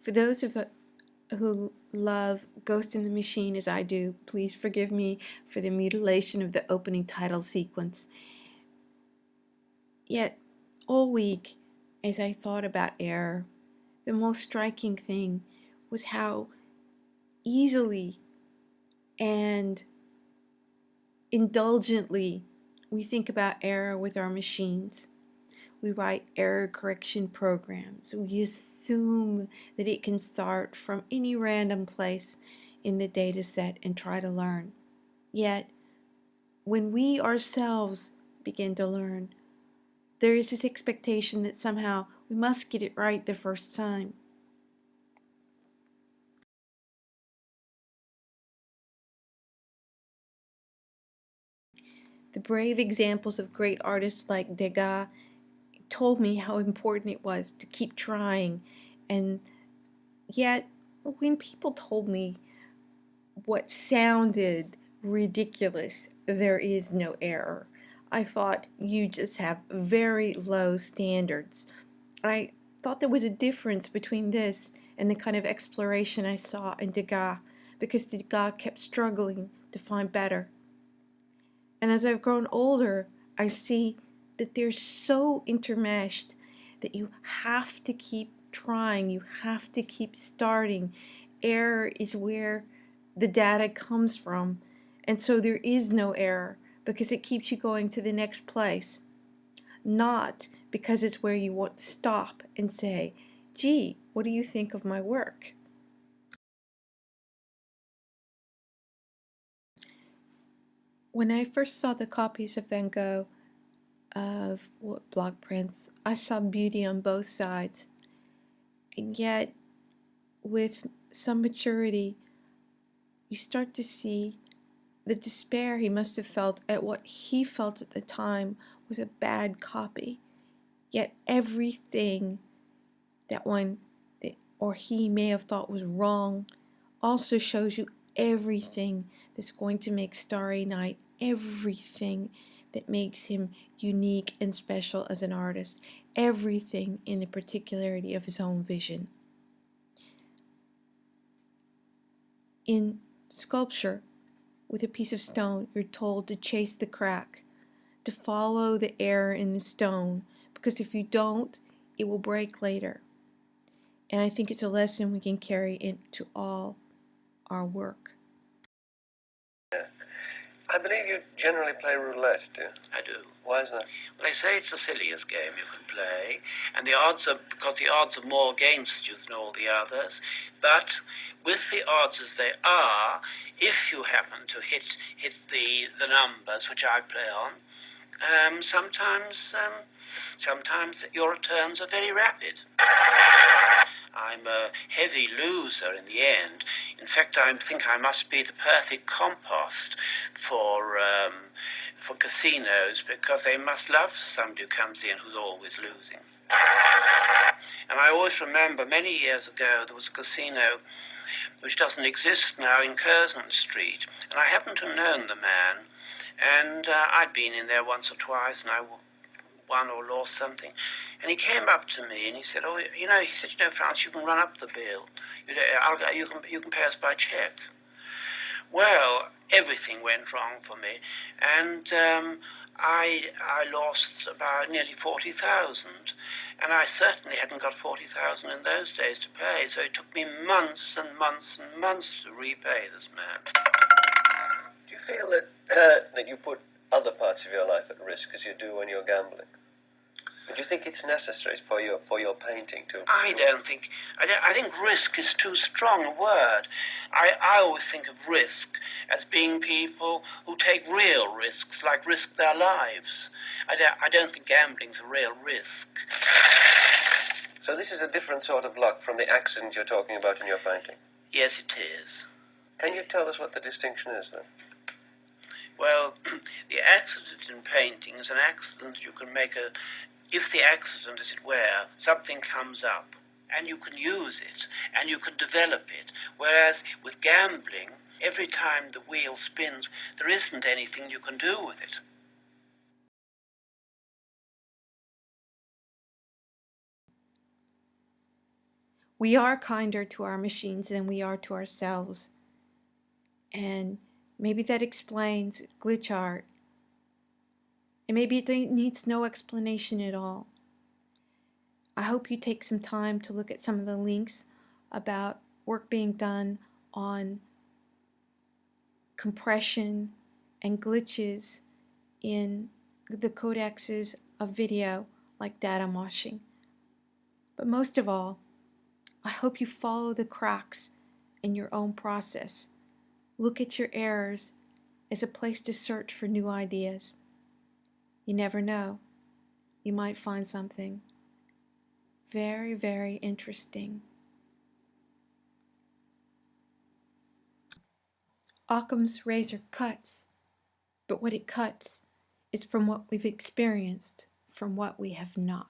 For those who love Ghost in the Machine as I do, please forgive me for the mutilation of the opening title sequence. Yet, all week, as I thought about Error, the most striking thing was how easily and indulgently we think about error with our machines. We write error correction programs. We assume that it can start from any random place in the data set and try to learn. Yet, when we ourselves begin to learn, there is this expectation that somehow we must get it right the first time. The brave examples of great artists like Degas told me how important it was to keep trying, and yet when people told me what sounded ridiculous, there is no error, I thought, you just have very low standards. I thought there was a difference between this and the kind of exploration I saw in Degas, because Degas kept struggling to find better. And as I've grown older, I see that they're so intermeshed that you have to keep trying, you have to keep starting. Error is where the data comes from, and so there is no error because it keeps you going to the next place, not because it's where you want to stop and say, gee, what do you think of my work? When I first saw the copies of Van Gogh of block prints, I saw beauty on both sides. And yet, with some maturity, you start to see the despair he must have felt at what he felt at the time was a bad copy. Yet everything that or he may have thought was wrong also shows you everything that's going to make Starry Night, everything that makes him unique and special as an artist, everything in the particularity of his own vision. In sculpture, with a piece of stone, you're told to chase the crack, to follow the error in the stone, because if you don't, it will break later. And I think it's a lesson we can carry into all our work. I believe you generally play roulette, do you? I do. Why is that? Well, they say it's the silliest game you can play, and the odds are, because the odds are more against you than all the others. But with the odds as they are, if you happen to hit the numbers which I play on, sometimes your returns are very rapid. I'm a heavy loser in the end. In fact, I think I must be the perfect compost for casinos, because they must love somebody who comes in who's always losing. And I always remember many years ago there was a casino which doesn't exist now in Curzon Street, and I happened to have known the man, and I'd been in there once or twice, and I won or lost something. And he came up to me and he said, Franz, you can run up the bill. You can pay us by cheque. Well, everything went wrong for me, and I lost about nearly 40,000, and I certainly hadn't got 40,000 in those days to pay, so it took me months and months and months to repay this man. Do you feel that that you put other parts of your life at risk as you do when you're gambling? Do you think it's necessary for your painting to? I think risk is too strong a word. I always think of risk as being people who take real risks, like risk their lives. I don't think gambling's a real risk. So this is a different sort of luck from the accident you're talking about in your painting? Yes, it is. Can you tell us what the distinction is, then? Well, the accident in painting is an accident you can make if the accident, as it were, something comes up, and you can use it, and you can develop it, whereas with gambling, every time the wheel spins, there isn't anything you can do with it. We are kinder to our machines than we are to ourselves. And maybe that explains glitch art. And maybe it needs no explanation at all. I hope you take some time to look at some of the links about work being done on compression and glitches in the codexes of video like data moshing. But most of all, I hope you follow the cracks in your own process. Look at your errors as a place to search for new ideas. You never know. You might find something very, very interesting. Occam's razor cuts, but what it cuts is from what we've experienced, from what we have not.